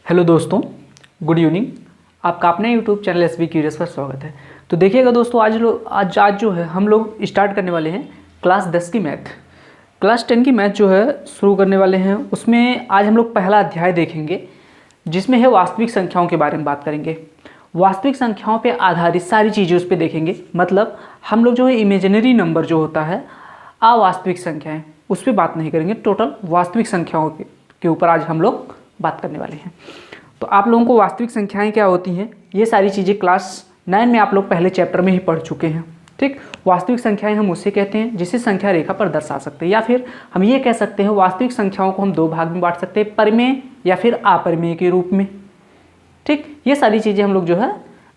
Hello दोस्तों, good evening. आपका अपने यूट्यूब चैनल एसबी क्यूरियस पर स्वागत है। तो देखिएगा दोस्तों, आज जो है हम लोग स्टार्ट करने वाले हैं क्लास 10 की मैथ। क्लास 10 की मैथ जो है शुरू करने वाले हैं। उसमें आज हम लोग पहला अध्याय देखेंगे जिसमें है वास्तविक संख्याओं के बारे में बात करेंगे। वास्तविक संख्याओं पे आधारित सारी चीज़ें उस पर देखेंगे। मतलब हम लोग जो है इमेजिनरी नंबर जो होता है, अवास्तविक संख्याएं, उस पर बात नहीं करेंगे। टोटल वास्तविक संख्याओं के ऊपर आज हम लोग बात करने वाले हैं। तो आप लोगों को वास्तविक संख्याएं क्या होती हैं, ये सारी चीज़ें क्लास 9 में आप लोग पहले चैप्टर में ही पढ़ चुके हैं। ठीक, वास्तविक संख्याएं हम उसे कहते हैं जिसे संख्या रेखा पर दर्शा सकते हैं, या फिर हम ये कह सकते हैं वास्तविक संख्याओं को हम दो भाग में बांट सकते हैं, परिमेय या फिर अपरिमेय के रूप में। ठीक, ये सारी चीज़ें हम लोग जो है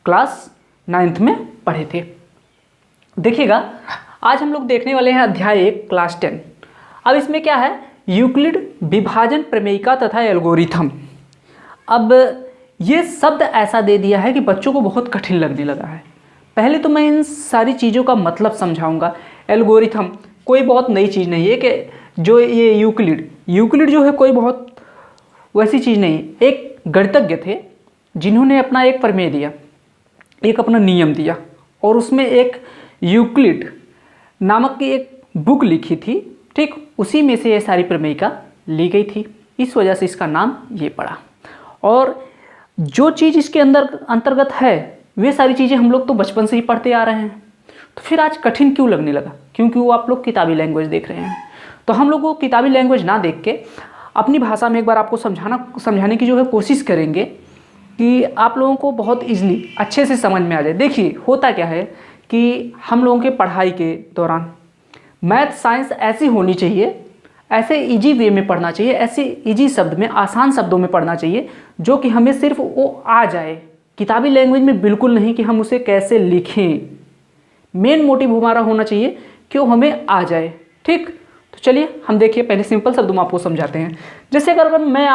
क्लास 9th में पढ़े थे। देखिएगा, आज हम लोग देखने वाले हैं अध्याय 1 क्लास 10। अब इसमें क्या है, यूक्लिड विभाजन प्रमेयिका तथा एल्गोरिथम। अब ये शब्द ऐसा दे दिया है कि बच्चों को बहुत कठिन लगने लगा है। पहले तो मैं इन सारी चीज़ों का मतलब समझाऊंगा। एल्गोरिथम कोई बहुत नई चीज़ नहीं है कि जो ये यूक्लिड जो है कोई बहुत वैसी चीज़ नहीं है। एक गणितज्ञ थे जिन्होंने अपना एक प्रमेय दिया, एक अपना नियम दिया, और उसमें एक यूक्लिड नामक की एक बुक लिखी थी। ठीक, उसी में से ये सारी प्रमेयिका ली गई थी, इस वजह से इसका नाम ये पड़ा। और जो चीज़ इसके अंतर्गत है वे सारी चीज़ें हम लोग तो बचपन से ही पढ़ते आ रहे हैं। तो फिर आज कठिन क्यों लगने लगा? क्योंकि वो आप लोग किताबी लैंग्वेज देख रहे हैं। तो हम लोग वो किताबी लैंग्वेज ना देख के अपनी भाषा में एक बार आपको समझाने की जो है कोशिश करेंगे कि आप लोगों को बहुत ईजिली अच्छे से समझ में आ जाए। देखिए, होता क्या है कि हम लोगों के पढ़ाई के दौरान मैथ साइंस ऐसी होनी चाहिए, ऐसे इजी वे में पढ़ना चाहिए, ऐसे इजी शब्द में, आसान शब्दों में पढ़ना चाहिए जो कि हमें सिर्फ वो आ जाए। किताबी लैंग्वेज में बिल्कुल नहीं कि हम उसे कैसे लिखें। मेन मोटिव हमारा होना चाहिए कि वो हमें आ जाए। ठीक, तो चलिए हम देखिए, पहले सिंपल शब्दों में आपको समझाते हैं। जैसे अगर मैं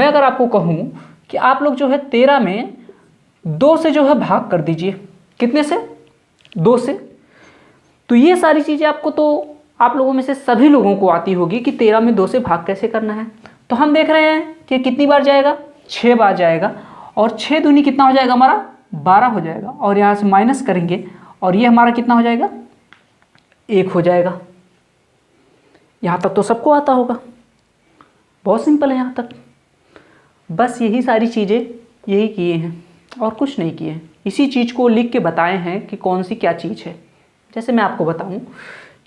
अगर आपको कहूँ कि आप लोग जो है 13 में 2 से जो है भाग कर दीजिए। कितने से? 2 से। तो ये सारी चीज़ें आपको तो आप लोगों में से सभी लोगों को आती होगी कि 13 में 2 से भाग कैसे करना है। तो हम देख रहे हैं कि कितनी बार जाएगा, 6 बार जाएगा, और 6 दूनी कितना हो जाएगा हमारा? 12 हो जाएगा। और यहाँ से माइनस करेंगे और ये हमारा कितना हो जाएगा? 1 हो जाएगा। यहाँ तक तो सबको आता होगा, बहुत सिंपल है यहाँ तक। बस यही सारी चीज़ें यही किए हैं और कुछ नहीं किए हैं। इसी चीज़ को लिख के बताए हैं कि कौन सी क्या चीज़ है। जैसे मैं आपको बताऊं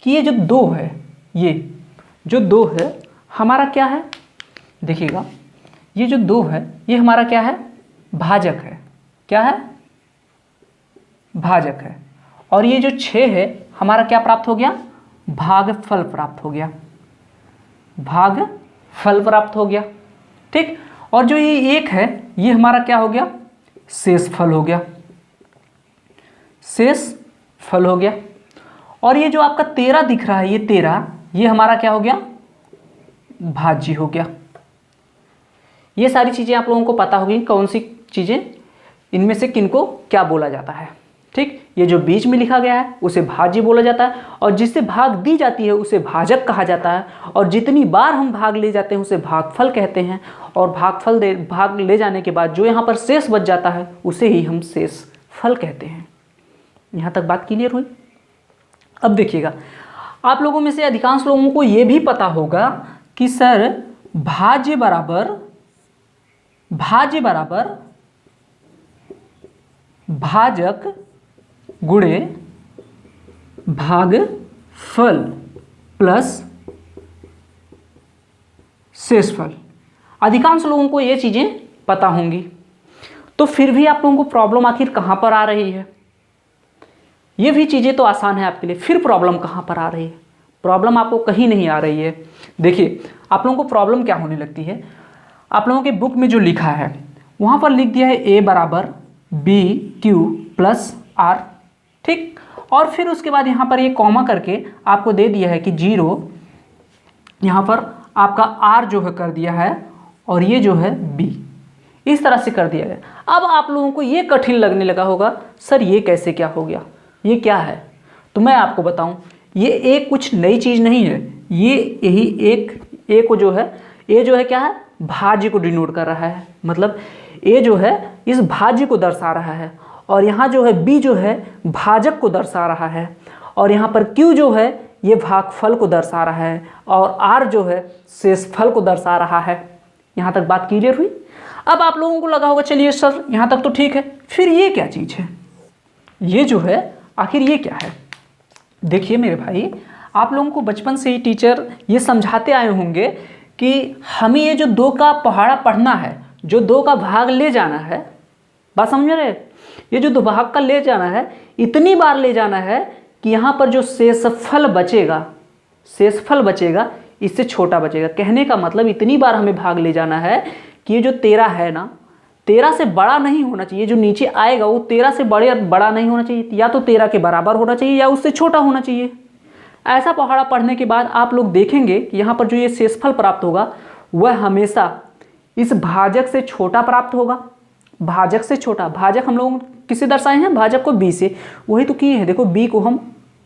कि ये जो 2 है, ये जो 2 है हमारा क्या है? देखिएगा, ये जो 2 है ये हमारा क्या है? भाजक है। क्या है? भाजक है। और ये जो 6 है हमारा क्या प्राप्त हो गया? भागफल प्राप्त हो गया। भागफल प्राप्त हो गया। ठीक, और जो ये 1 है ये हमारा क्या हो गया? शेषफल हो गया। शेषफल हो गया। और ये जो आपका 13 दिख रहा है, ये 13, ये हमारा क्या हो गया? भाज्य हो गया। ये सारी चीज़ें आप लोगों को पता होगी कौन सी चीज़ें, इनमें से किनको क्या बोला जाता है। ठीक, ये जो बीच में लिखा गया है उसे भाज्य बोला जाता है, और जिससे भाग दी जाती है उसे भाजक कहा जाता है, और जितनी बार हम भाग ले जाते हैं उसे भागफल कहते हैं। और भाग ले जाने के बाद जो यहाँ पर शेष बच जाता है उसे ही हम शेषफल कहते हैं। यहाँ तक बात क्लियर हुई? अब देखिएगा, आप लोगों में से अधिकांश लोगों को यह भी पता होगा कि सर भाज्य बराबर भाजक गुणे भागफल प्लस शेषफल। अधिकांश लोगों को ये चीज़ें पता होंगी। तो फिर भी आप लोगों को प्रॉब्लम आखिर कहाँ पर आ रही है? ये भी चीज़ें तो आसान है आपके लिए, फिर प्रॉब्लम कहाँ पर आ रही है? प्रॉब्लम आपको कहीं नहीं आ रही है। देखिए, आप लोगों को प्रॉब्लम क्या होने लगती है, आप लोगों के बुक में जो लिखा है वहाँ पर लिख दिया है A बराबर BQ प्लस R। ठीक, और फिर उसके बाद यहाँ पर ये कॉमा करके आपको दे दिया है कि 0, यहाँ पर आपका R जो है कर दिया है, और ये जो है B, इस तरह से कर दिया गया। अब आप लोगों को ये कठिन लगने लगा होगा, सर ये कैसे क्या हो गया, ये क्या है? तो मैं आपको बताऊं, ये एक कुछ नई चीज़ नहीं है। ये यही एक को जो है, ये जो है क्या है? भाज्य को डिनोट कर रहा है, मतलब ए जो है इस भाज्य को दर्शा रहा है, और यहाँ जो है बी जो है भाजक को दर्शा रहा है, और यहाँ पर क्यू जो है ये भागफल को दर्शा रहा है, और आर जो है शेषफल को दर्शा रहा है। यहाँ तक बात क्लियर हुई। अब आप लोगों को लगा होगा चलिए सर यहाँ तक तो ठीक है, फिर ये क्या चीज़ है, ये जो है आखिर ये क्या है। देखिए मेरे भाई, आप लोगों को बचपन से ही टीचर ये समझाते आए होंगे कि हमें ये जो 2 का पहाड़ा पढ़ना है, जो 2 का भाग ले जाना है, बात समझ रहे, ये जो 2 भाग का ले जाना है इतनी बार ले जाना है कि यहाँ पर जो शेषफल बचेगा, शेषफल बचेगा इससे छोटा बचेगा। कहने का मतलब इतनी बार हमें भाग ले जाना है कि ये जो 13 है ना, 13 से बड़ा नहीं होना चाहिए, जो नीचे आएगा वो 13 से बड़ा नहीं होना चाहिए, या तो 13 के बराबर होना चाहिए या उससे छोटा होना चाहिए। ऐसा पहाड़ा पढ़ने के बाद आप लोग देखेंगे कि यहाँ पर जो ये शेषफल प्राप्त होगा वह हमेशा इस भाजक से छोटा प्राप्त होगा। भाजक से छोटा, भाजक हम लोग किससे दर्शाए हैं, भाजक को बी से, वही तो किए हैं। देखो बी को हम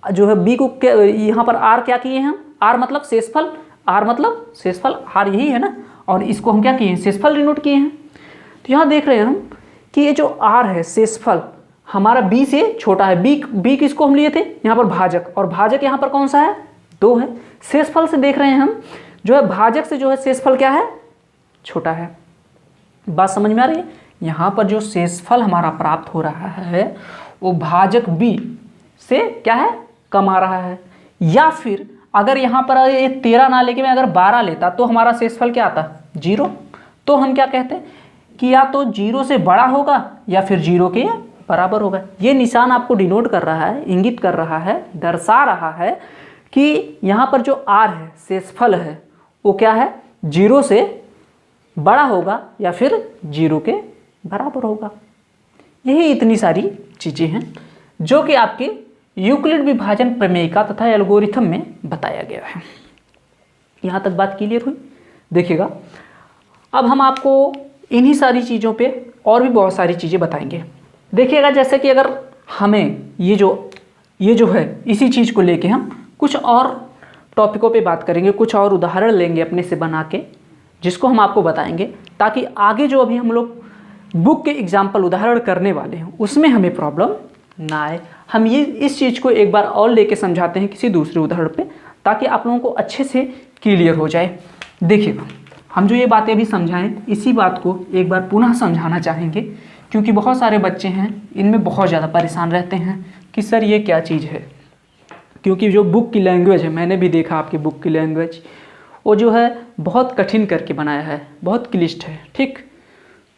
जो है बी को यहाँ पर आर क्या किए हैं, आर मतलब शेषफल, आर मतलब शेषफल, आर यही है ना, और इसको हम क्या किए हैं, शेषफल डिनोट किए हैं। तो यहाँ देख रहे हैं हम कि ये जो आर है शेषफल हमारा बी से छोटा है। बी किसको हम लिए थे यहाँ पर भाजक, और भाजक यहाँ पर कौन सा है, 2 है। शेषफल से देख रहे हैं हम जो है भाजक से जो है शेषफल क्या है, छोटा है। बात समझ में आ रही है। यहाँ पर जो शेषफल हमारा प्राप्त हो रहा है वो भाजक बी से क्या है, कम आ रहा है। या फिर अगर यहाँ पर ये 13 ना लेके मैं अगर 12 लेता तो हमारा शेषफल क्या आता, 0। तो हम क्या कहते हैं कि या तो 0 से बड़ा होगा या फिर 0 के बराबर होगा। ये निशान आपको डिनोट कर रहा है, इंगित कर रहा है, दर्शा रहा है कि यहाँ पर जो आर है शेषफल है वो क्या है, 0 से बड़ा होगा या फिर 0 के बराबर होगा। यही इतनी सारी चीज़ें हैं जो कि आपके यूक्लिड विभाजन प्रमेयिका तथा एल्गोरिथम में बताया गया है। यहाँ तक बात क्लियर हुई। देखिएगा अब हम आपको इन्हीं सारी चीज़ों पे और भी बहुत सारी चीज़ें बताएंगे। देखिएगा जैसे कि अगर हमें ये जो है इसी चीज़ को लेके हम कुछ और टॉपिकों पे बात करेंगे, कुछ और उदाहरण लेंगे अपने से बना के, जिसको हम आपको बताएंगे ताकि आगे जो अभी हम लोग बुक के एग्जाम्पल उदाहरण करने वाले हैं उसमें हमें प्रॉब्लम ना आए। हम ये इस चीज़ को एक बार और लेके समझाते हैं किसी दूसरे उदाहरण पे, ताकि आप लोगों को अच्छे से क्लियर हो जाए। देखिएगा हम जो ये बातें अभी समझाएं इसी बात को एक बार पुनः समझाना चाहेंगे, क्योंकि बहुत सारे बच्चे हैं इनमें बहुत ज़्यादा परेशान रहते हैं कि सर ये क्या चीज़ है। क्योंकि जो बुक की लैंग्वेज है, मैंने भी देखा आपकी बुक की लैंग्वेज, वो जो है बहुत कठिन करके बनाया है, बहुत क्लिष्ट है, ठीक।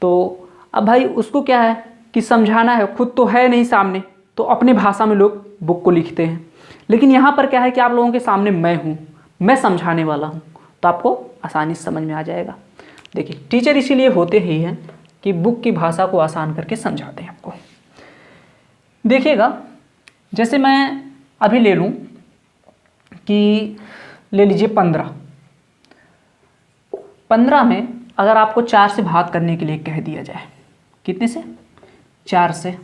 तो अब भाई उसको क्या है कि समझाना है, खुद तो है नहीं सामने, तो अपने भाषा में लोग बुक को लिखते हैं। लेकिन यहाँ पर क्या है कि आप लोगों के सामने मैं हूँ, मैं समझाने वाला हूँ, तो आपको आसानी से समझ में आ जाएगा। देखिए टीचर इसीलिए होते ही हैं कि बुक की भाषा को आसान करके समझाते हैं आपको। देखिएगा जैसे मैं अभी ले लूँ कि ले लीजिए 15 में अगर आपको 4 से भाग करने के लिए कह दिया जाए, कितने से, 4 से,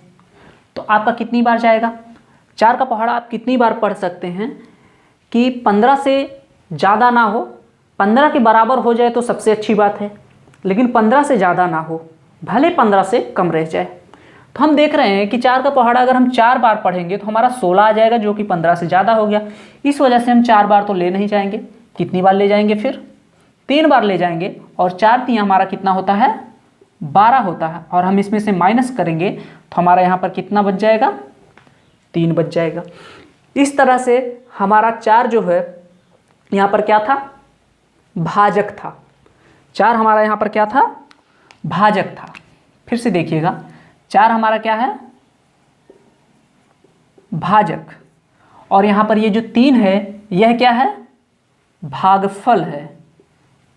तो आपका कितनी बार जाएगा। 4 का पहाड़ा आप कितनी बार पढ़ सकते हैं कि 15 से ज़्यादा ना हो, 15 के बराबर हो जाए तो सबसे अच्छी बात है, लेकिन 15 से ज़्यादा ना हो, भले 15 से कम रह जाए। तो हम देख रहे हैं कि 4 का पहाड़ा अगर हम 4 बार पढ़ेंगे तो हमारा 16 आ जाएगा, जो कि 15 से ज़्यादा हो गया। इस वजह से हम 4 बार तो ले नहीं जाएंगे। कितनी बार ले जाएंगे, फिर 3 बार ले जाएंगे, और 4 3 हमारा कितना होता है, 12 होता है। और हम इसमें से माइनस करेंगे तो हमारा यहाँ पर कितना बच जाएगा, 3 बच जाएगा। इस तरह से हमारा 4 जो है यहाँ पर क्या था, भाजक था। 4 हमारा यहाँ पर क्या था, भाजक था। फिर से देखिएगा 4 हमारा क्या है, भाजक, और यहाँ पर ये जो 3 है यह क्या है, भागफल है,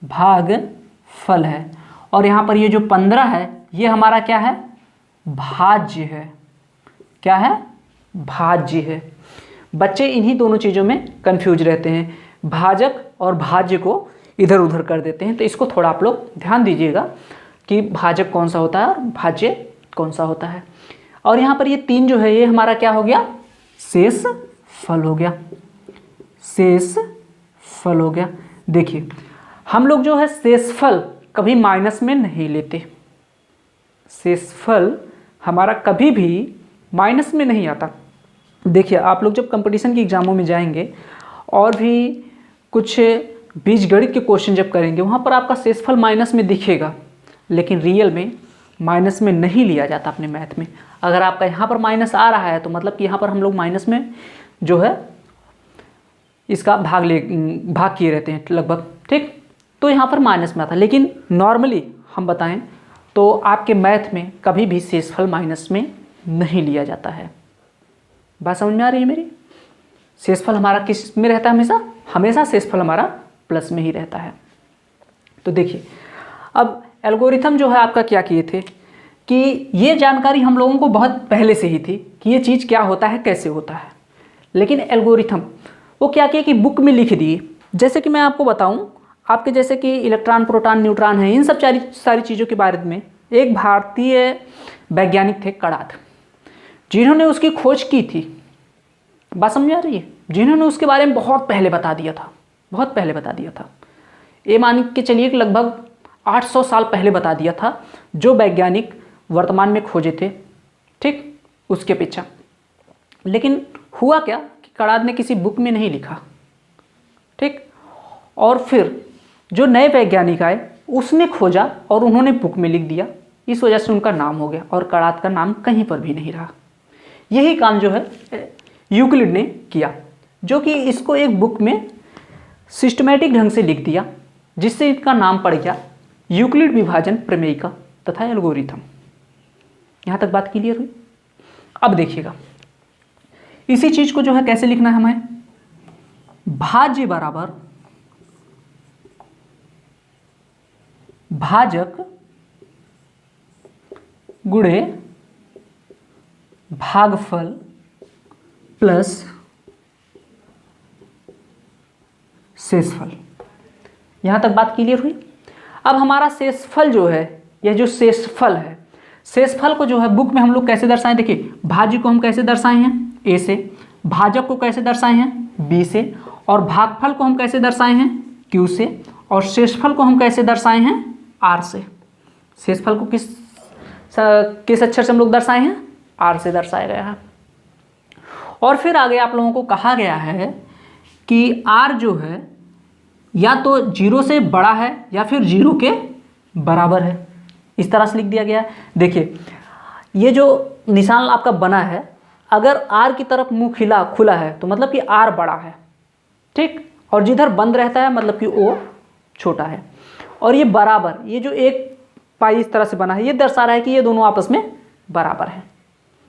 भागफल है। और यहाँ पर ये जो 15 है ये हमारा क्या है, भाज्य है। क्या है, भाज्य है। बच्चे इन्हीं दोनों चीज़ों में कंफ्यूज रहते हैं, भाजक और भाज्य को इधर उधर कर देते हैं। तो इसको थोड़ा आप लोग ध्यान दीजिएगा कि भाजक कौन सा होता है और भाज्य कौन सा होता है। और यहाँ पर ये 3 जो है ये हमारा क्या हो गया, शेष फल हो गया, शेष फल हो गया। देखिए हम लोग जो है शेषफल कभी माइनस में नहीं लेते, शेषफल हमारा कभी भी माइनस में नहीं आता। देखिए आप लोग जब कंपटीशन की एग्ज़ामों में जाएंगे और भी कुछ बीजगणित के क्वेश्चन जब करेंगे, वहाँ पर आपका शेषफल माइनस में दिखेगा, लेकिन रियल में माइनस में नहीं लिया जाता अपने मैथ में। अगर आपका यहाँ पर माइनस आ रहा है तो मतलब कि यहाँ पर हम लोग माइनस में जो है इसका भाग किए रहते हैं लगभग, ठीक। तो यहाँ पर माइनस में आता, लेकिन नॉर्मली हम बताएं तो आपके मैथ में कभी भी शेषफल माइनस में नहीं लिया जाता है। बात समझ में आ रही है मेरी? शेषफल हमारा किस में रहता है? हमेशा हमेशा शेषफल हमारा प्लस में ही रहता है। तो देखिए अब एल्गोरिथम जो है आपका क्या किए थे कि ये जानकारी हम लोगों को बहुत पहले से ही थी कि ये चीज़ क्या होता है, कैसे होता है, लेकिन एल्गोरिथम वो क्या किए कि बुक में लिख दिए। जैसे कि मैं आपको बताऊं, आपके जैसे कि इलेक्ट्रॉन, प्रोटॉन, न्यूट्रॉन है, इन सब सारी चीज़ों के बारे में एक भारतीय वैज्ञानिक थे कणाद, जिन्होंने उसकी खोज की थी। बात समझ आ रही है? जिन्होंने उसके बारे में बहुत पहले बता दिया था, बहुत पहले बता दिया था। ये मान के चलिए कि लगभग 800 साल पहले बता दिया था, जो वैज्ञानिक वर्तमान में खोजे थे, ठीक, उसके पीछा। लेकिन हुआ क्या कि कणाद ने किसी बुक में नहीं लिखा, ठीक, और फिर जो नए वैज्ञानिक आए उसने खोजा और उन्होंने बुक में लिख दिया। इस वजह से उनका नाम हो गया और कणाद का नाम कहीं पर भी नहीं रहा। यही काम जो है यूक्लिड ने किया, जो कि इसको एक बुक में सिस्टमैटिक ढंग से लिख दिया, जिससे इनका नाम पड़ गया यूक्लिड विभाजन प्रमेय तथा एल्गोरिथम। यहाँ तक बात क्लियर हुई? अब देखिएगा इसी चीज को जो है कैसे लिखना है हमें, भाज्य बराबर भाजक गुणे भागफल प्लस शेषफल। यहां तक बात क्लियर हुई? अब हमारा शेषफल जो है, यह जो शेषफल है, शेषफल को जो है बुक में हम लोग कैसे दर्शाएं? देखिए भाज्य को हम कैसे दर्शाए हैं? ए से, भाजक को कैसे दर्शाए हैं? बी से, और भागफल को हम कैसे दर्शाए हैं? क्यू से, और शेषफल को हम कैसे दर्शाए हैं? आर से। शेषफल को किस अक्षर से हम लोग दर्शाए हैं? आर से दर्शाया गया है। और फिर आगे आप लोगों को कहा गया है कि आर जो है या तो 0 से बड़ा है या फिर 0 के बराबर है। इस तरह से लिख दिया गया है। देखिए ये जो निशान आपका बना है, अगर आर की तरफ मुंह खुला है तो मतलब कि आर बड़ा है, ठीक, और जिधर बंद रहता है मतलब कि ओ छोटा है। और ये बराबर, ये जो एक पाई इस तरह से बना है, ये दर्शा रहा है कि ये दोनों आपस में बराबर हैं।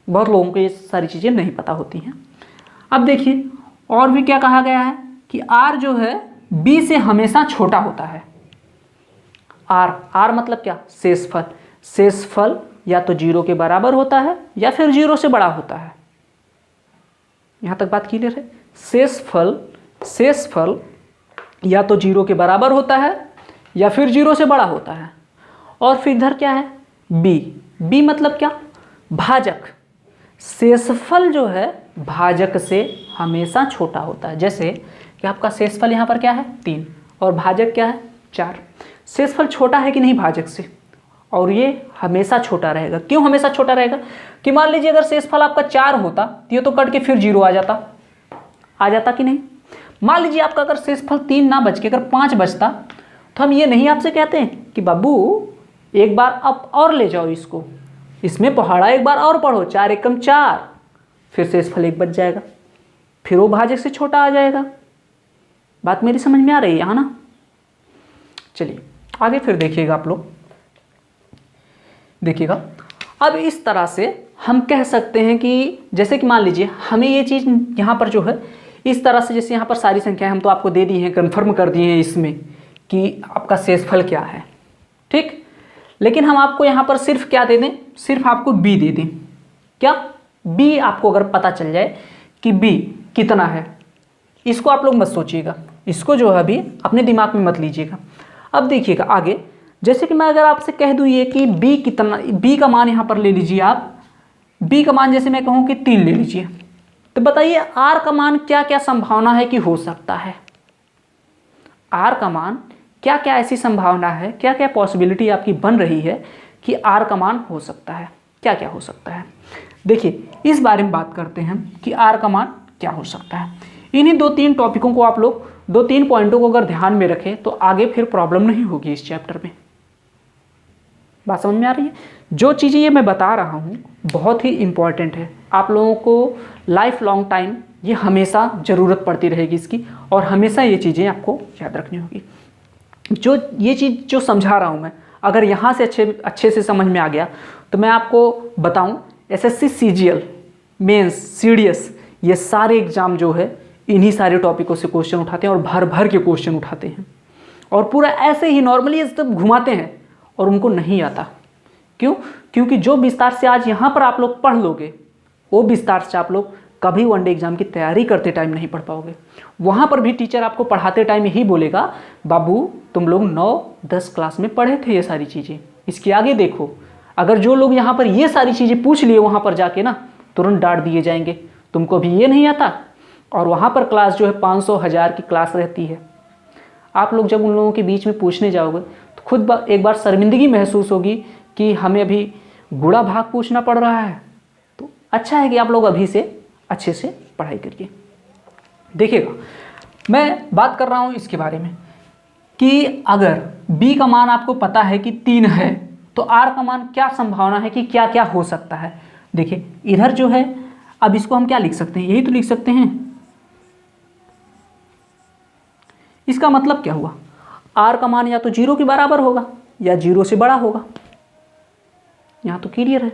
बहुत लोगों को ये सारी चीज़ें नहीं पता होती हैं। अब देखिए और भी क्या कहा गया है कि आर जो है बी से हमेशा छोटा होता है। आर मतलब क्या? शेषफल। शेषफल या तो 0 के बराबर होता है या फिर 0 से बड़ा होता है। यहां तक बात क्लियर है? शेषफल या तो 0 के बराबर होता है या फिर 0 से बड़ा होता है। और फिर इधर क्या है? बी मतलब क्या? भाजक। शेषफल जो है भाजक से हमेशा छोटा होता है। जैसे कि आपका शेषफल यहाँ पर क्या है? 3 और भाजक क्या है? 4। शेषफल छोटा है कि नहीं भाजक से, और ये हमेशा छोटा रहेगा। क्यों हमेशा छोटा रहेगा? कि मान लीजिए अगर शेषफल आपका 4 होता तो ये तो कट के फिर 0 आ जाता कि नहीं? मान लीजिए आपका अगर शेषफल 3 ना बच के अगर 5 बचता तो हम ये नहीं आपसे कहते हैं कि बाबू एक बार अब और ले जाओ इसको, इसमें पहाड़ा एक बार और पढ़ो, 4 एकम 4, फिर शेषफल 1 बच जाएगा, फिर वो भाजक से छोटा आ जाएगा। बात मेरी समझ में आ रही है यहाँ ना? चलिए आगे फिर देखिएगा आप लोग। देखिएगा अब इस तरह से हम कह सकते हैं कि जैसे कि मान लीजिए हमें ये चीज़ यहाँ पर जो है इस तरह से, जैसे यहाँ पर सारी संख्याएं हम तो आपको दे दी हैं, कंफर्म कर दिए हैं इसमें कि आपका शेषफल क्या है, ठीक। लेकिन हम आपको यहाँ पर सिर्फ क्या दे दें? सिर्फ आपको बी दे दें। क्या? बी आपको अगर पता चल जाए कि बी कितना है, इसको आप लोग मत सोचिएगा, इसको जो है अभी अपने दिमाग में मत लीजिएगा। अब देखिएगा आगे, जैसे कि मैं अगर आपसे कह दूँ ये कि बी कितना, बी का मान यहाँ पर ले लीजिए आप, बी का मान जैसे मैं कहूँ कि 3 ले लीजिए, तो बताइए आर का मान क्या क्या संभावना है कि हो सकता है? आर का मान क्या क्या ऐसी संभावना है, क्या क्या पॉसिबिलिटी आपकी बन रही है कि आर का मान हो सकता है, क्या क्या हो सकता है। देखिए इस बारे में बात करते हैं कि आर का मान क्या हो सकता है। इन्हीं 2-3 टॉपिकों को आप लोग 2-3 पॉइंटों को अगर ध्यान में रखें तो आगे फिर प्रॉब्लम नहीं होगी इस चैप्टर में। बात समझ में आ रही है? जो चीज़ें ये मैं बता रहा हूँ बहुत ही इंपॉर्टेंट है, आप लोगों को लाइफ लॉन्ग टाइम ये हमेशा ज़रूरत पड़ती रहेगी इसकी, और हमेशा ये चीज़ें आपको याद रखनी होगी। जो ये चीज़ जो समझा रहा हूँ मैं, अगर यहाँ से अच्छे से समझ में आ गया तो मैं आपको बताऊँ SSC CGL मेंस CDS ये सारे एग्ज़ाम जो है इन्हीं सारे टॉपिकों से क्वेश्चन उठाते हैं और भर भर के क्वेश्चन उठाते हैं, और पूरा ऐसे ही नॉर्मली सब घुमाते हैं और उनको नहीं आता। क्यों? क्योंकि जो विस्तार से आज यहाँ पर आप लोग पढ़ लोगे वो विस्तार से आप लोग कभी वनडे एग्जाम की तैयारी करते टाइम नहीं पढ़ पाओगे। वहाँ पर भी टीचर आपको पढ़ाते टाइम यही बोलेगा, बाबू तुम लोग 9-10 क्लास में पढ़े थे ये सारी चीज़ें, इसके आगे देखो। अगर जो लोग यहाँ पर ये सारी चीज़ें पूछ लिए वहाँ पर जाके ना, तुरंत डांट दिए जाएंगे, तुमको भी ये नहीं आता। और वहाँ पर क्लास जो है 500-1000 की क्लास रहती है। आप लोग जब उन लोगों के बीच में पूछने जाओगे तो खुद एक बार शर्मिंदगी महसूस होगी कि हमें अभी गुड़ा भाग पूछना पड़ रहा है। तो अच्छा है कि आप लोग अभी से अच्छे से पढ़ाई करिए। देखिएगा मैं बात कर रहा हूँ इसके बारे में कि अगर b का मान आपको पता है कि 3 है तो r का मान क्या संभावना है कि क्या क्या हो सकता है। देखिए इधर जो है, अब इसको हम क्या लिख सकते हैं, यही तो लिख सकते हैं। इसका मतलब क्या हुआ, r का मान या तो 0 के बराबर होगा या 0 से बड़ा होगा। यहाँ तो क्लियर है,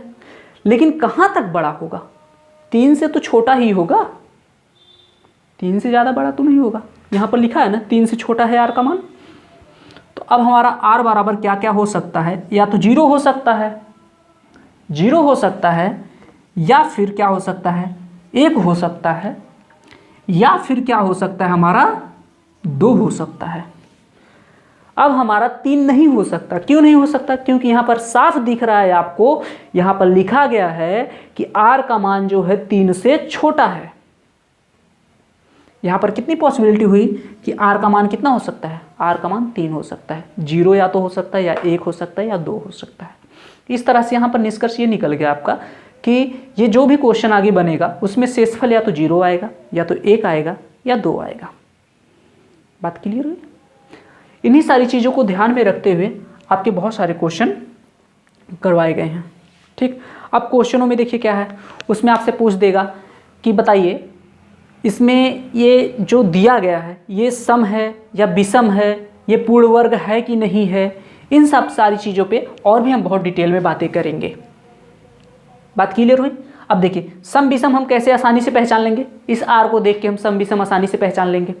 लेकिन कहाँ तक बड़ा होगा? 3 से तो छोटा ही होगा, 3 से ज़्यादा बड़ा तो नहीं होगा। यहाँ पर लिखा है ना 3 से छोटा है r का मान। तो अब हमारा r बराबर क्या क्या हो सकता है, या तो 0 हो सकता है, 0 हो सकता है, या फिर क्या हो सकता है 1 हो सकता है, या फिर क्या हो सकता है हमारा 2 हो सकता है। अब हमारा 3 नहीं हो सकता। क्यों नहीं हो सकता? क्योंकि यहाँ पर साफ दिख रहा है आपको, यहाँ पर लिखा गया है कि r का मान जो है 3 से छोटा है। यहाँ पर कितनी पॉसिबिलिटी हुई कि r का मान कितना हो सकता है? r का मान 3 हो सकता है। 0 या तो हो सकता है, या 1 हो सकता है, या 2 हो सकता है। इस तरह से यहाँ पर निष्कर्ष ये निकल गया आपका कि ये जो भी क्वेश्चन आगे बनेगा उसमें शेषफल या तो 0 आएगा, या तो 1 आएगा, या 2 आएगा। बात क्लियर हुई? इन्हीं सारी चीज़ों को ध्यान में रखते हुए आपके बहुत सारे क्वेश्चन करवाए गए हैं। ठीक, अब क्वेश्चनों में देखिए क्या है, उसमें आपसे पूछ देगा कि बताइए इसमें ये जो दिया गया है ये सम है या विषम है, ये पूर्ण वर्ग है कि नहीं है। इन सब सारी चीज़ों पे और भी हम बहुत डिटेल में बातें करेंगे। बात क्लियर हुई? अब देखिए सम विषम हम कैसे आसानी से पहचान लेंगे, इस आर को देख के हम सम विषम आसानी से पहचान लेंगे।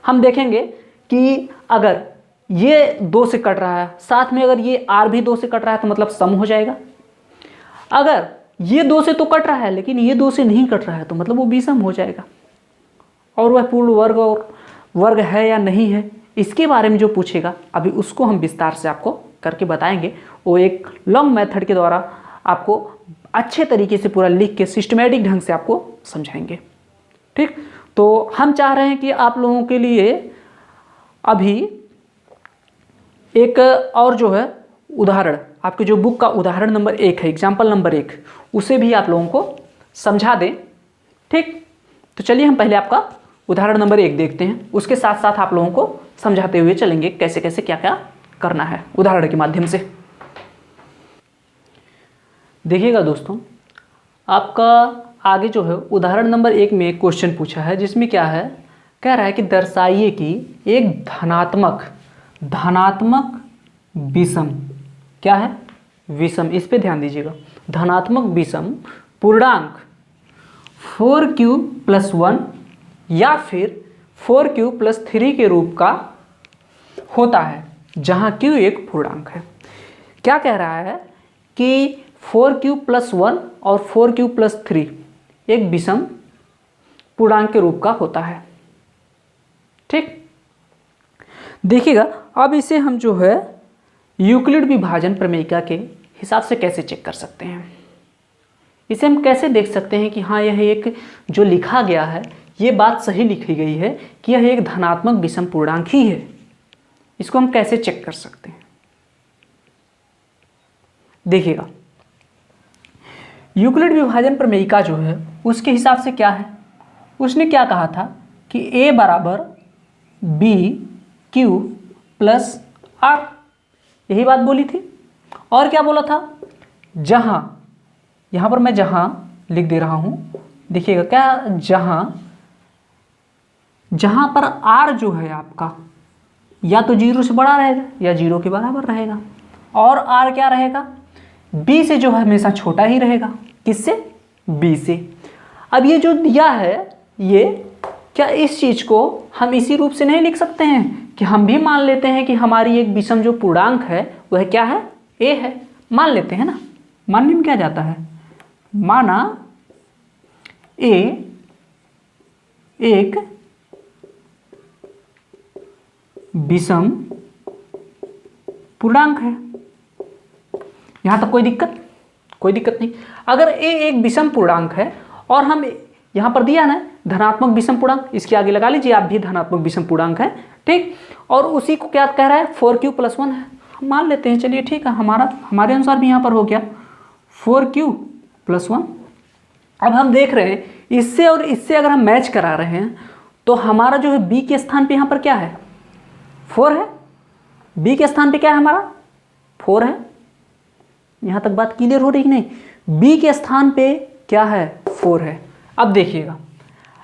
हम देखेंगे कि अगर ये 2 से कट रहा है, साथ में अगर ये r भी 2 से कट रहा है तो मतलब सम हो जाएगा। अगर ये 2 से तो कट रहा है लेकिन ये 2 से नहीं कट रहा है तो मतलब वो विषम हो जाएगा। और वह पूर्ण वर्ग और वर्ग है या नहीं है, इसके बारे में जो पूछेगा अभी उसको हम विस्तार से आपको करके बताएंगे। वो एक लॉन्ग मेथड के द्वारा आपको अच्छे तरीके से पूरा लिख के सिस्टमेटिक ढंग से आपको समझाएंगे। ठीक, तो हम चाह रहे हैं कि आप लोगों के लिए अभी एक और जो है उदाहरण, आपके जो बुक का उदाहरण नंबर 1 है, एग्जाम्पल नंबर 1, उसे भी आप लोगों को समझा दें। ठीक, तो चलिए हम पहले आपका उदाहरण नंबर 1 देखते हैं, उसके साथ साथ आप लोगों को समझाते हुए चलेंगे कैसे कैसे क्या क्या करना है उदाहरण के माध्यम से। देखिएगा दोस्तों, आपका आगे जो है उदाहरण नंबर 1 में एक क्वेश्चन पूछा है जिसमें क्या है, कह रहा है कि दर्शाइए कि एक धनात्मक विषम, क्या है विषम, इस पे ध्यान दीजिएगा, धनात्मक विषम पूर्णांक 4q+1 या फिर 4q+3 के रूप का होता है जहां q एक पूर्णांक है। क्या कह रहा है कि 4q+1 और 4q+3 एक विषम पूर्णांक के रूप का होता है। ठीक, देखिएगा अब इसे हम जो है यूक्लिड विभाजन प्रमेयिका के हिसाब से कैसे चेक कर सकते हैं। इसे हम कैसे देख सकते हैं कि हाँ यह एक जो लिखा गया है ये बात सही लिखी गई है कि यह एक धनात्मक विषम पूर्णांक ही है। इसको हम कैसे चेक कर सकते हैं? देखिएगा, यूक्लिड विभाजन प्रमेयिका जो है उसके हिसाब से क्या है, उसने क्या कहा था कि a बराबर बी क्यू प्लस आर, यही बात बोली थी। और क्या बोला था, जहां, यहां पर मैं जहां लिख दे रहा हूं, देखिएगा क्या, जहां पर आर जो है आपका या तो 0 से बड़ा रहेगा या 0 के बराबर रहेगा, और आर क्या रहेगा, बी से जो है हमेशा छोटा ही रहेगा। किससे? बी से। अब ये जो दिया है, ये क्या इस चीज को हम इसी रूप से नहीं लिख सकते हैं कि हम भी मान लेते हैं कि हमारी एक विषम जो पूर्णांक है वह क्या है, ए है, मान लेते हैं ना। मानने में क्या जाता है, माना ए एक विषम पूर्णांक है, यहां तक कोई दिक्कत नहीं। अगर ए एक विषम पूर्णांक है और हम यहां पर दिया ना धनात्मक विषम पूर्णांक, इसके आगे लगा लीजिए आप भी धनात्मक विषम पूर्णांक है, ठीक, और उसी को क्या कह रहा है, 4q + 1 है, हम मान लेते हैं, चलिए ठीक है, हमारे अनुसार भी यहां पर हो गया 4q + 1। अब हम देख रहे हैं इससे और इससे अगर हम मैच करा रहे हैं तो हमारा जो है b के स्थान पे यहां पर क्या है, 4 है, b के स्थान पे क्या है हमारा, 4 है। यहां तक बात क्लियर हो रही नहीं, b के स्थान पे क्या है, 4 है। अब देखिएगा,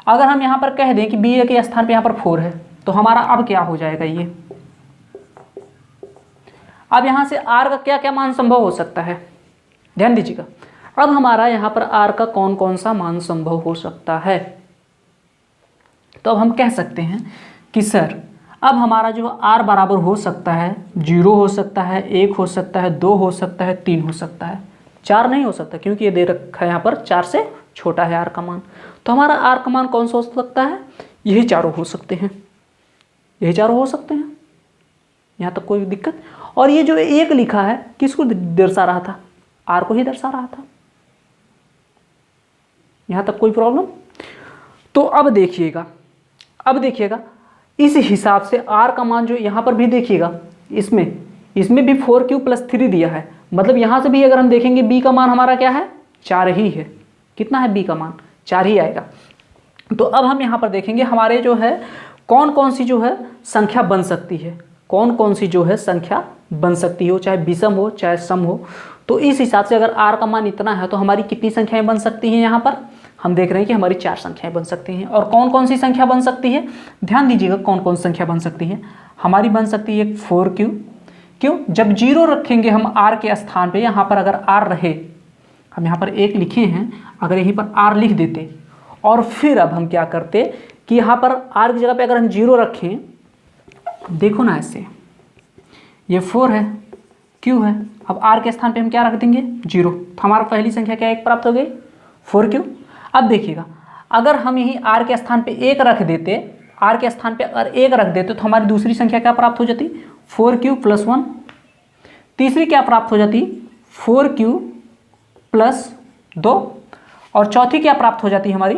अगर हम यहां पर कह दें कि b के स्थान पे यहां पर 4 है तो हमारा अब क्या हो जाएगा, ये अब यहां से r का क्या क्या मान संभव हो सकता है, ध्यान दीजिएगा। अब हमारा यहां पर r का कौन कौन सा मान संभव हो सकता है, तो अब हम कह सकते हैं कि सर अब हमारा जो r बराबर हो सकता है 0 हो सकता है, 1 हो सकता है, 2 हो सकता है, 3 हो सकता है, 4 नहीं हो सकता क्योंकि ये दे रखा है यहाँ पर 4 से छोटा है r का मान। तो हमारा r का मान कौन सा हो सकता है, यही चारों हो सकते हैं, यही चारों हो सकते हैं, यहाँ तक कोई दिक्कत। और ये जो 1 लिखा है किसको दर्शा रहा था, r को ही दर्शा रहा था, यहाँ तक कोई प्रॉब्लम। तो अब देखिएगा इस हिसाब से r का मान जो यहाँ पर भी देखिएगा, इसमें भी 4q + 3 दिया है, मतलब यहाँ से भी अगर हम देखेंगे b का मान हमारा क्या है, 4 ही है। कितना है b का मान, 4 ही आएगा। तो अब हम यहाँ पर देखेंगे हमारे जो है कौन कौन सी जो है संख्या बन सकती है, कौन कौन सी जो है संख्या बन सकती हो, चाहे विषम हो चाहे सम हो। तो इस हिसाब से अगर r का मान इतना है तो हमारी कितनी संख्याएं बन सकती हैं, यहाँ पर हम देख रहे हैं कि हमारी 4 संख्याएं बन सकती हैं। और कौन कौन सी संख्या बन सकती है, ध्यान दीजिएगा, कौन कौन संख्या बन सकती है, हमारी बन सकती है 4q, क्यों, जब 0 रखेंगे हम r के स्थान पे, यहाँ पर अगर r रहे, हम यहाँ पर 1 लिखे हैं, अगर यहीं पर r लिख देते और फिर अब हम क्या करते कि यहाँ पर r की जगह पे अगर हम 0 रखें, देखो ना ऐसे, ये 4 है, q है, अब r के स्थान पे हम क्या रख देंगे, 0, तो हमारा पहली संख्या क्या एक प्राप्त हो गई, 4q। अब देखिएगा, अगर हम यहीं r के स्थान पे 1 रख देते, r के स्थान पे अगर 1 रख देते तो हमारी दूसरी संख्या क्या प्राप्त हो जाती, 4q + 1। तीसरी क्या प्राप्त हो जाती, 4q + 2, और चौथी क्या प्राप्त हो जाती हमारी,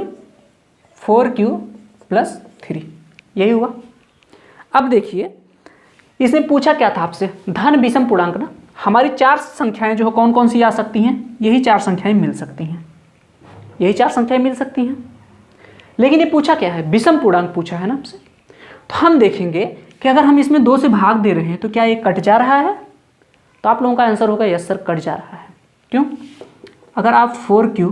4q + 3, यही हुआ। अब देखिए, इसने पूछा क्या था आपसे, धन विषम पूर्णांक ना, हमारी 4 संख्याएं जो कौन कौन सी आ सकती हैं, यही 4 संख्याएं मिल सकती हैं, यही 4 संख्याएं मिल सकती हैं। लेकिन ये पूछा क्या है, विषम पूर्णांक पूछा है ना आपसे। तो हम देखेंगे कि अगर हम इसमें 2 से भाग दे रहे हैं तो क्या ये कट जा रहा है, तो आप लोगों का आंसर होगा यस सर, कट जा रहा है। क्यों, अगर आप 4q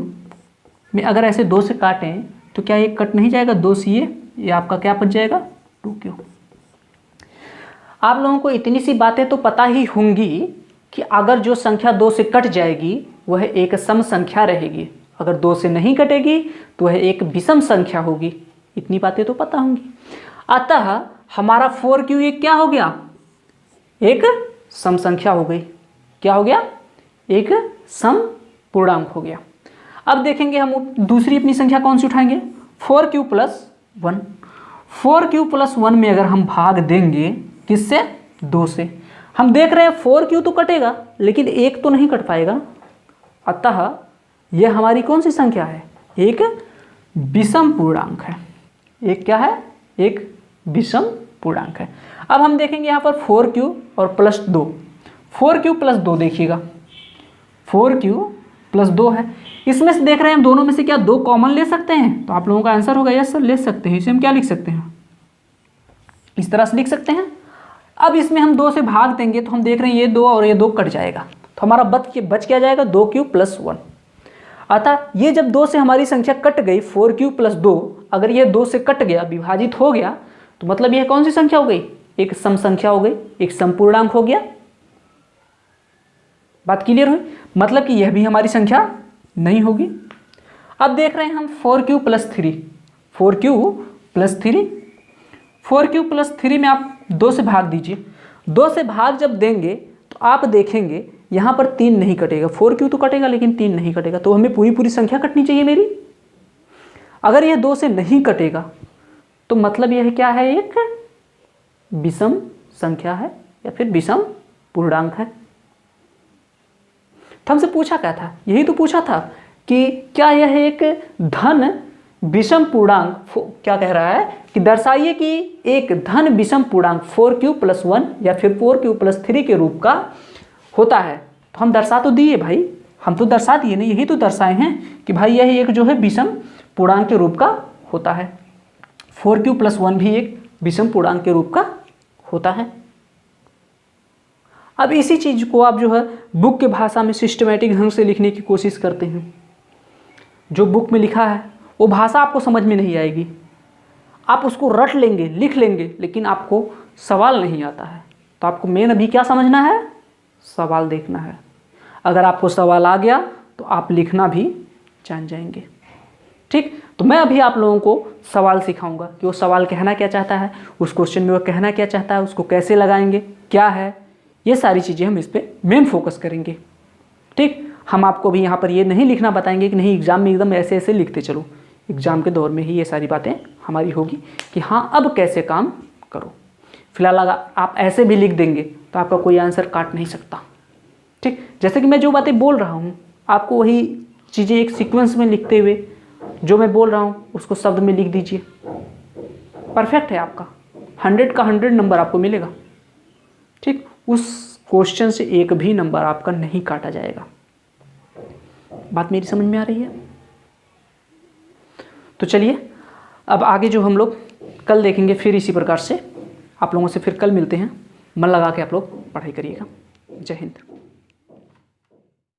में अगर ऐसे 2 से काटें तो क्या ये कट नहीं जाएगा, 2 से ये आपका क्या बच जाएगा, 2q। आप लोगों को इतनी सी बातें तो पता ही होंगी कि अगर जो संख्या 2 से कट जाएगी वह एक सम संख्या रहेगी, अगर 2 से नहीं कटेगी तो वह एक विषम संख्या होगी, इतनी बातें तो पता होंगी। अतः हमारा 4q ये क्या हो गया, एक सम संख्या हो गई, क्या हो गया, एक सम पूर्णांक हो गया। अब देखेंगे हम दूसरी अपनी संख्या कौन सी उठाएंगे, 4q + 1। 4q + 1 में अगर हम भाग देंगे किससे, 2 से, हम देख रहे हैं 4q तो कटेगा लेकिन 1 तो नहीं कट पाएगा, अतः यह हमारी कौन सी संख्या है, एक विषम पूर्णांक है। एक क्या है, एक विषम पूर्णांक है। अब हम देखेंगे यहाँ पर 4q और प्लस 2, 4q प्लस 2 देखिएगा, 4q प्लस 2 है, इसमें से देख रहे हैं हम दोनों में से क्या 2 कॉमन ले सकते हैं, तो आप लोगों का आंसर होगा यस सर ले सकते हैं। इसे हम क्या लिख सकते हैं, इस तरह से लिख सकते हैं। अब इसमें हम 2 से भाग देंगे तो हम देख रहे हैं ये 2 और ये 2 कट जाएगा, तो हमारा बच क्या जाएगा 2q प्लस 1। अतः ये जब 2 से हमारी संख्या कट गई 4q प्लस 2, अगर ये 2 से कट गया, विभाजित हो गया, तो मतलब यह कौन सी संख्या हो गई, एक सम संख्या हो गई, एक समपूर्णांक हो गया। बात क्लियर हुई, मतलब कि यह भी हमारी संख्या नहीं होगी। अब देख रहे हैं हम 4q plus 3, 4q plus 3, 4q plus 3 में आप 2 से भाग दीजिए, 2 से भाग जब देंगे तो आप देखेंगे यहाँ पर 3 नहीं कटेगा, 4q तो कटेगा लेकिन 3 नहीं कटेगा, तो हमें पूरी संख्या कटनी चाहिए मेरी। अगर यह 2 से नहीं कटेगा तो मतलब यह क्या है, एक विषम संख्या है या फिर विषम पूर्णांक है। तो हमसे पूछा क्या था, यही तो पूछा था कि क्या यह एक धन विषम पूर्णांक, क्या कह रहा है कि दर्शाइए कि एक धन विषम पूर्णांक 4q प्लस 1 या फिर 4q प्लस 3 के रूप का होता है। तो हम दर्शा तो दिए भाई, हम तो दर्शा दिए ना, यही तो दर्शाए हैं कि भाई यह एक जो है विषम पूर्णांक के रूप का होता है, 4q प्लस 1 भी एक विषम पूर्णांक के रूप का होता है। अब इसी चीज़ को आप जो है बुक के भाषा में सिस्टमेटिक ढंग से लिखने की कोशिश करते हैं। जो बुक में लिखा है वो भाषा आपको समझ में नहीं आएगी, आप उसको रट लेंगे, लिख लेंगे, लेकिन आपको सवाल नहीं आता है। तो आपको मेन अभी क्या समझना है, सवाल देखना है। अगर आपको सवाल आ गया तो आप लिखना भी जान जाएंगे। ठीक, तो मैं अभी आप लोगों को सवाल सिखाऊंगा कि वो सवाल कहना क्या चाहता है, उस क्वेश्चन में वो कहना क्या चाहता है, उसको कैसे लगाएंगे, क्या है, ये सारी चीज़ें हम इस पर मेन फोकस करेंगे। ठीक, हम आपको भी यहाँ पर ये नहीं लिखना बताएंगे कि नहीं एग्जाम में एकदम ऐसे ऐसे लिखते चलो, एग्जाम के दौर में ही ये सारी बातें हमारी होगी कि हाँ अब कैसे काम करो। फिलहाल अगर आप ऐसे भी लिख देंगे तो आपका कोई आंसर काट नहीं सकता। ठीक, जैसे कि मैं जो बातें बोल रहा हूँ आपको वही चीज़ें एक सीक्वेंस में लिखते हुए जो मैं बोल रहा हूँ उसको शब्द में लिख दीजिए, परफेक्ट है आपका, 100 का 100 नंबर आपको मिलेगा। ठीक, उस क्वेश्चन से एक भी नंबर आपका नहीं काटा जाएगा। बात मेरी समझ में आ रही है? तो चलिए अब आगे जो हम लोग कल देखेंगे फिर इसी प्रकार से आप लोगों से फिर कल मिलते हैं। मन लगा के आप लोग पढ़ाई करिएगा। जय हिंद।